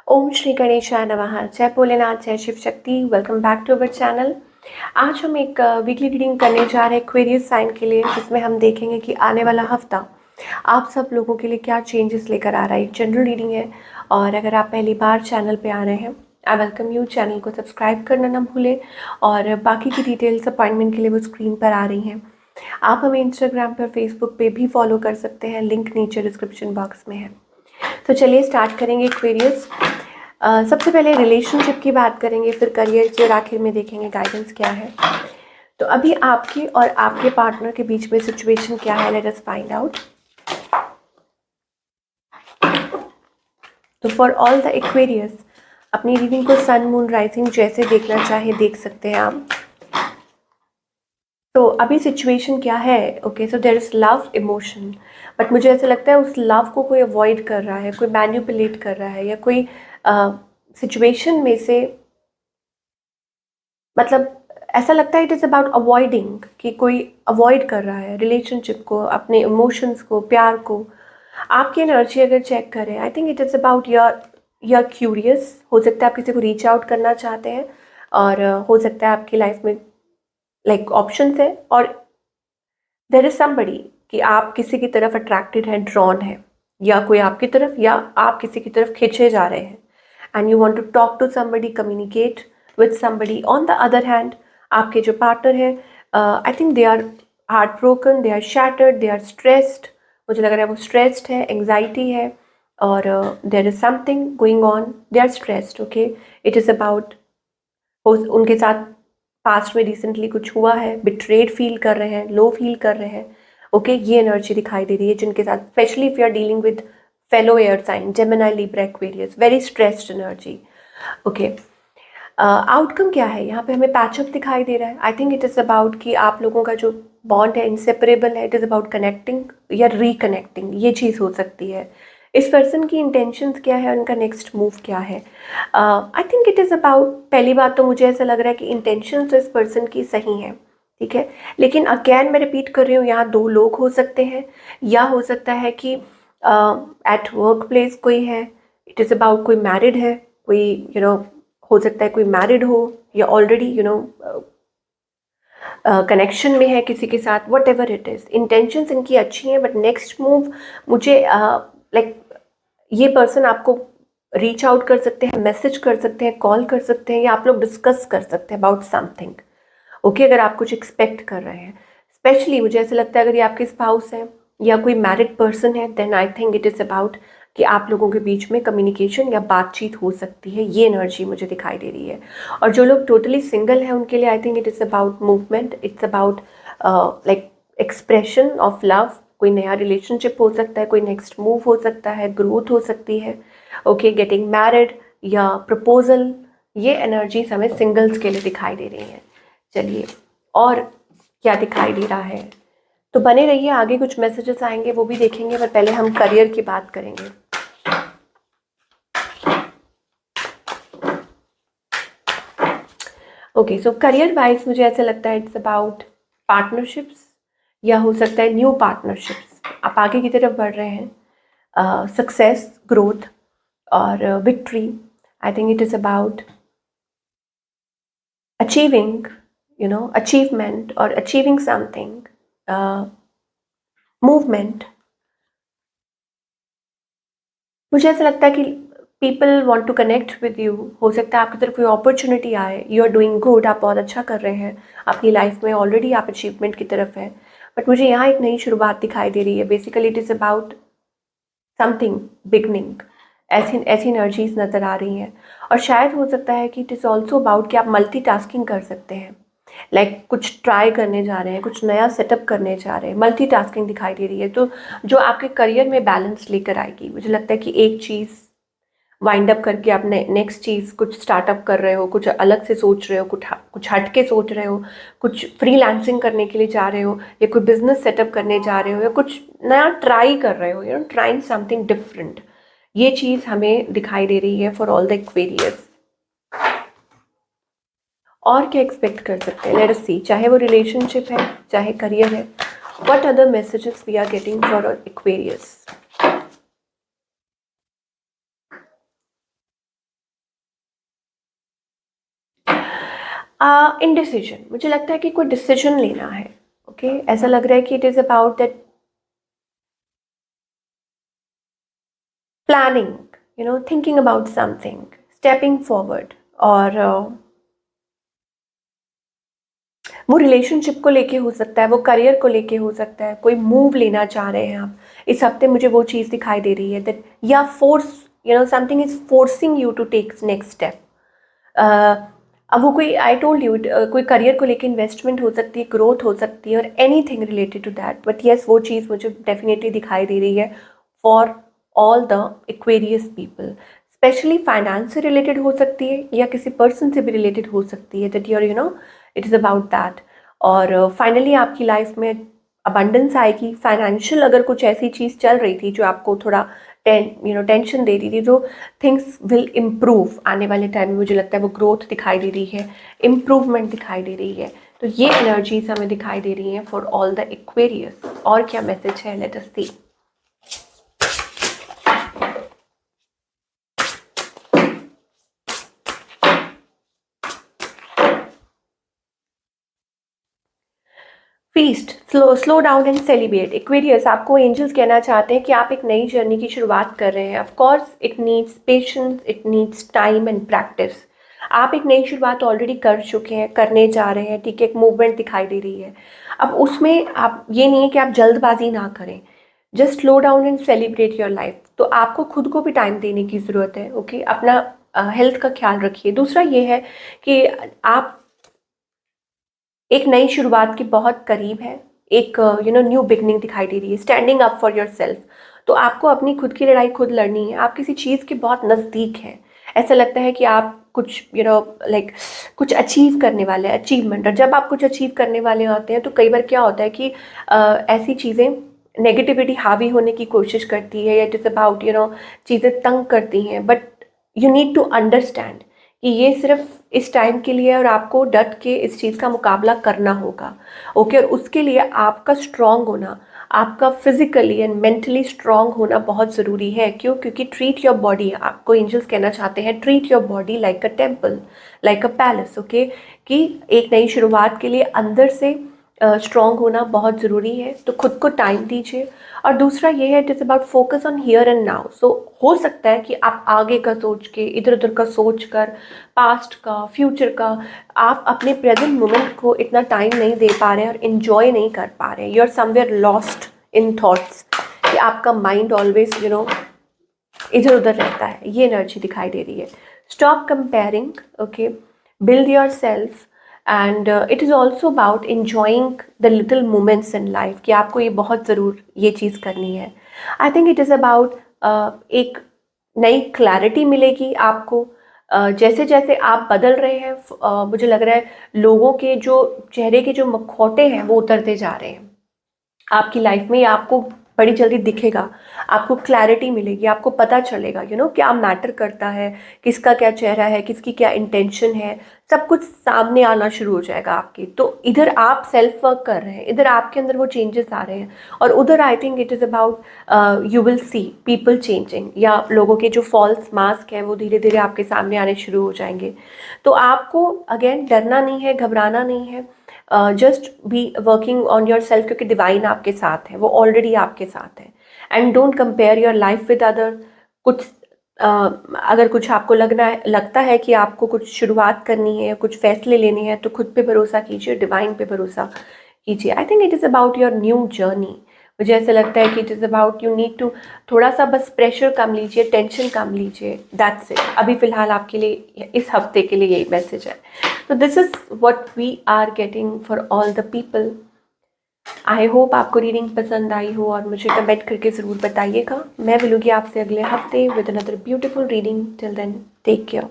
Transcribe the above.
ओम श्री गणेशाय नमः। जय भोलेनाथ, जय Shiv Shakti. Welcome back to our channel. आज हम एक वीकली रीडिंग करने जा रहे हैं एक्वेरियस साइन के लिए, जिसमें हम देखेंगे कि आने वाला हफ्ता आप सब लोगों के लिए क्या चेंजेस लेकर आ रहा है। एक जनरल रीडिंग है और अगर आप पहली बार चैनल पे आ रहे हैं, आई वेलकम यू। चैनल को सब्सक्राइब करना ना भूलें और बाकी की डिटेल्स अपॉइंटमेंट के लिए वो स्क्रीन पर आ रही हैं। आप हमें इंस्टाग्राम पर, फेसबुक पे भी फॉलो कर सकते हैं, लिंक नीचे डिस्क्रिप्शन बॉक्स में है। तो चलिए स्टार्ट करेंगे एक्वेरियस। सबसे पहले रिलेशनशिप की बात करेंगे, फिर करियर की और आखिर में देखेंगे गाइडेंस क्या है। तो अभी आपकी और आपके पार्टनर के बीच में सिचुएशन क्या है, लेट अस फाइंड आउट। तो फॉर ऑल द एक्वेरियस, अपनी रीडिंग को सन, मून, राइजिंग जैसे देखना चाहे देख सकते हैं आप। तो अभी सिचुएशन क्या है? Okay, so there is love, emotion, but मुझे ऐसा लगता है उस लव को कोई अवॉइड कर रहा है, कोई मैन्युपुलेट कर रहा है, या कोई सिचुएशन में से, मतलब ऐसा लगता है इट इज़ अबाउट अवॉइडिंग, कि कोई अवॉइड कर रहा है रिलेशनशिप को, अपने इमोशंस को, प्यार को। आपकी एनर्जी अगर चेक करें, आई think it is about your curious. हो सकता है आप किसी को रीच आउट करना चाहते हैं और हो सकता है आपकी लाइफ में लाइक ऑप्शंस है, और देयर इज समबडी कि आप किसी की तरफ अट्रैक्टेड हैं, ड्रॉन है, या कोई आपकी तरफ, या आप किसी की तरफ खींचे जा रहे हैं and you want to talk to somebody, communicate with somebody. On the other hand, आपके जो पार्टनर है, I think they are heartbroken, they are shattered, they are stressed. मुझे लग रहा है वो स्ट्रेस्ड है, एंग्जाइटी है, और there is something going on, they are stressed. Okay, it is about उनके साथ पास्ट में रिसेंटली कुछ हुआ है, बिट्रेड फील कर रहे हैं, लो फील कर रहे हैं। ओके, ये एनर्जी दिखाई दे रही है जिनके साथ, specially if you are dealing with fellow air sign, Gemini, Libra, Aquarius, very stressed energy. Okay, outcome क्या है यहाँ पे? हमें पैचअप दिखाई दे रहा है। I think it is about कि आप लोगों का जो बॉन्ड है इनसेपरेबल है। इट इज़ अबाउट कनेक्टिंग या रिकनेक्टिंग, ये चीज़ हो सकती है। इस पर्सन की इंटेंशंस क्या है, उनका नेक्स्ट मूव क्या है? I think it is about, पहली बात तो मुझे ऐसा लग रहा है कि इंटेंशंस इस पर्सन की सही हैं, ठीक है। लेकिन अगेन मैं रिपीट कर रही हूँ, यहाँ दो लोग हो सकते हैं, या हो सकता है कि एट वर्क प्लेस कोई है। इट इज़ अबाउट कोई मैरिड है, कोई हो सकता है कोई मैरिड हो, या ऑलरेडी कनेक्शन में है किसी के साथ। What ever it is, intentions इनकी अच्छी हैं, बट नेक्स्ट मूव मुझे लाइक ये पर्सन आपको रीच आउट कर सकते हैं, मैसेज कर सकते हैं, कॉल कर सकते हैं, या आप लोग डिस्कस कर सकते हैं अबाउट समथिंग। ओके, अगर आप कुछ एक्सपेक्ट कर रहे हैं, स्पेशली मुझे ऐसा लगता है अगर ये आपके स्पाउस है या कोई मैरिड पर्सन है, then I think it is about कि आप लोगों के बीच में कम्युनिकेशन या बातचीत हो सकती है। ये एनर्जी मुझे दिखाई दे रही है। और जो लोग टोटली सिंगल हैं उनके लिए आई think it is about movement, it's about like expression of love. कोई नया रिलेशनशिप हो सकता है, कोई नेक्स्ट मूव हो सकता है, ग्रोथ हो सकती है। ओके, गेटिंग मैरिड या प्रपोजल, ये एनर्जीज हमें सिंगल्स के लिए दिखाई दे रही हैं। चलिए, और क्या दिखाई दे रहा है? तो बने रहिए, आगे कुछ मैसेजेस आएंगे वो भी देखेंगे, पर पहले हम करियर की बात करेंगे। ओके, सो करियर वाइज मुझे ऐसा लगता है इट्स अबाउट पार्टनरशिप्स, या हो सकता है न्यू पार्टनरशिप्स। आप आगे की तरफ बढ़ रहे हैं, सक्सेस, ग्रोथ और victory. I think it is about achieving, achievement और अचीविंग समथिंग, मूवमेंट। मुझे ऐसा लगता है कि people want to connect with you. हो सकता है आपकी तरफ कोई अपॉर्चुनिटी आए, यू आर डूइंग गुड, आप बहुत अच्छा कर रहे हैं अपनी लाइफ में, ऑलरेडी आप अचीवमेंट की तरफ है। बट मुझे यहाँ एक नई शुरुआत दिखाई दे रही है। Basically it is about something beginning, ऐसी ऐसी एनर्जीज नज़र आ रही हैं। और शायद हो सकता है कि इट इज़ ऑल्सो अबाउट कि आप मल्टीटास्किंग कर सकते हैं, लाइक कुछ ट्राई करने जा रहे हैं, कुछ नया सेटअप करने जा रहे हैं। मल्टीटास्किंग दिखाई दे रही है, तो जो आपके करियर में बैलेंस लेकर आएगी। मुझे लगता है कि एक चीज़ वाइंड अप करके आप नेक्स्ट चीज़ कुछ स्टार्टअप कर रहे हो, कुछ अलग से सोच रहे हो, कुछ हट के सोच रहे हो, कुछ फ्रीलांसिंग करने के लिए जा रहे हो, या कोई बिजनेस सेटअप करने जा रहे हो, या कुछ नया ट्राई कर रहे हो, ट्राइंग समथिंग डिफरेंट। ये चीज़ हमें दिखाई दे रही है फॉर ऑल द एक्वेरियस। और क्या एक्सपेक्ट कर सकते हैं, लेट अस सी। चाहे वो रिलेशनशिप है, चाहे करियर है, what other messages we are getting for Aquarius. Indecision, मुझे लगता है कि कोई डिसीजन लेना है। ओके ऐसा लग रहा है कि it is about that planning, thinking about something, stepping forward. और वो रिलेशनशिप को लेके हो सकता है, वो करियर को लेके हो सकता है, कोई मूव लेना चाह रहे हैं आप इस हफ्ते, मुझे वो चीज़ दिखाई दे रही है दैट, या force, something is forcing you to take next step. अब वो कोई, आई टोल्ड यू, कोई करियर को लेके इन्वेस्टमेंट हो सकती है, ग्रोथ हो सकती है, और anything related to that. But yes, वो चीज़ मुझे डेफिनेटली दिखाई दे रही है for all the Aquarius people. Specially finance से रिलेटेड हो सकती है, या किसी पर्सन से भी रिलेटेड हो सकती है, that your it is about that. और फाइनली आपकी लाइफ में अबंडेंस आएगी। फाइनेंशियल अगर कुछ ऐसी चीज़ चल रही थी जो आपको थोड़ा टेंशन दे रही थी, तो थिंग्स विल इम्प्रूव आने वाले टाइम में। मुझे लगता है वो ग्रोथ दिखाई दे रही है, इम्प्रूवमेंट दिखाई दे रही है। तो ये एनर्जीज हमें दिखाई दे रही हैं फॉर ऑल द एक्वेरियस। और क्या मैसेज है, let us see. Feast, slow down and celebrate. Aquarius, आपको एंजल्स कहना चाहते हैं कि आप एक नई जर्नी की शुरुआत कर रहे हैं। Of course it needs patience, it needs time and practice. आप एक नई शुरुआत ऑलरेडी कर चुके हैं, करने जा रहे हैं, ठीक है, एक मूवमेंट दिखाई दे रही है। अब उसमें आप, ये नहीं है कि आप जल्दबाजी ना करें, just slow down and celebrate your life. तो आपको खुद को भी टाइम देने की ज़रूरत है। ओके अपना हेल्थ का ख्याल रखिए। दूसरा ये है कि आप एक नई शुरुआत के बहुत करीब है। एक न्यू बिगनिंग दिखाई दे रही है, standing up for your self. तो आपको अपनी खुद की लड़ाई खुद लड़नी है। आप किसी चीज़ के बहुत नज़दीक हैं। ऐसा लगता है कि आप कुछ लाइक कुछ अचीव करने वाले हैं, अचीवमेंट। और जब आप कुछ अचीव करने वाले होते हैं तो कई बार क्या होता है कि ऐसी चीज़ें, नेगेटिविटी हावी होने की कोशिश करती है, या इट इज़ अबाउट चीज़ें तंग करती हैं। But you need to understand कि ये सिर्फ इस टाइम के लिए है, और आपको डट के इस चीज़ का मुकाबला करना होगा। ओके और उसके लिए आपका स्ट्रांग होना, आपका फिजिकली एंड मेंटली स्ट्रांग होना बहुत ज़रूरी है। क्यों? क्योंकि ट्रीट योर बॉडी, आपको एंजल्स कहना चाहते हैं treat your body like a temple, like a palace. Okay कि एक नई शुरुआत के लिए अंदर से स्ट्रांग होना बहुत ज़रूरी है। तो खुद को टाइम दीजिए। और दूसरा ये है, it is about focus on here and now. So हो सकता है कि आप आगे का सोच के, इधर उधर का सोच कर, पास्ट का, फ्यूचर का, आप अपने प्रेजेंट मोमेंट को इतना टाइम नहीं दे पा रहे हैं और इन्जॉय नहीं कर पा रहे हैं। You are somewhere lost in thoughts, कि आपका माइंड ऑलवेज इधर उधर रहता है। ये एनर्जी दिखाई दे रही है। Stop comparing, okay, build your self. And it is also about enjoying the little moments in life, कि आपको ये बहुत ज़रूर ये चीज़ करनी है। I think it is about एक नई क्लैरिटी मिलेगी आपको। जैसे जैसे आप बदल रहे हैं, मुझे लग रहा है लोगों के जो चेहरे के जो मखौटे हैं वो उतरते जा रहे हैं आपकी लाइफ में। ये आपको बड़ी जल्दी दिखेगा, आपको क्लैरिटी मिलेगी, आपको पता चलेगा क्या मैटर करता है, किसका क्या चेहरा है, किसकी क्या इंटेंशन है, सब कुछ सामने आना शुरू हो जाएगा आपकी। तो इधर आप सेल्फ वर्क कर रहे हैं, इधर आपके अंदर वो चेंजेस आ रहे हैं, और उधर आई think it is about you will see people changing, या लोगों के जो फॉल्स मास्क हैं वो धीरे धीरे आपके सामने आने शुरू हो जाएंगे। तो आपको अगेन डरना नहीं है, घबराना नहीं है, just be working on your self, क्योंकि डिवाइन आपके साथ है, वो ऑलरेडी आपके साथ है। And don't compare your life with other. कुछ अगर कुछ आपको लगता है कि आपको कुछ शुरुआत करनी है, कुछ फैसले लेने हैं, तो खुद पे भरोसा कीजिए, डिवाइन पे भरोसा कीजिए। I think it is about your new journey. मुझे ऐसा लगता है कि it is about you need to थोड़ा सा बस प्रेशर कम लीजिए, टेंशन कम लीजिए, दैट्स इट। अभी फ़िलहाल आपके लिए इस हफ्ते के लिए यही मैसेज है। तो this is what we are getting for all the people. I hope आपको रीडिंग पसंद आई हो, और मुझे कमेंट करके ज़रूर बताइएगा। मैं मिलूँगी आपसे अगले हफ्ते with another beautiful reading. Till then take care.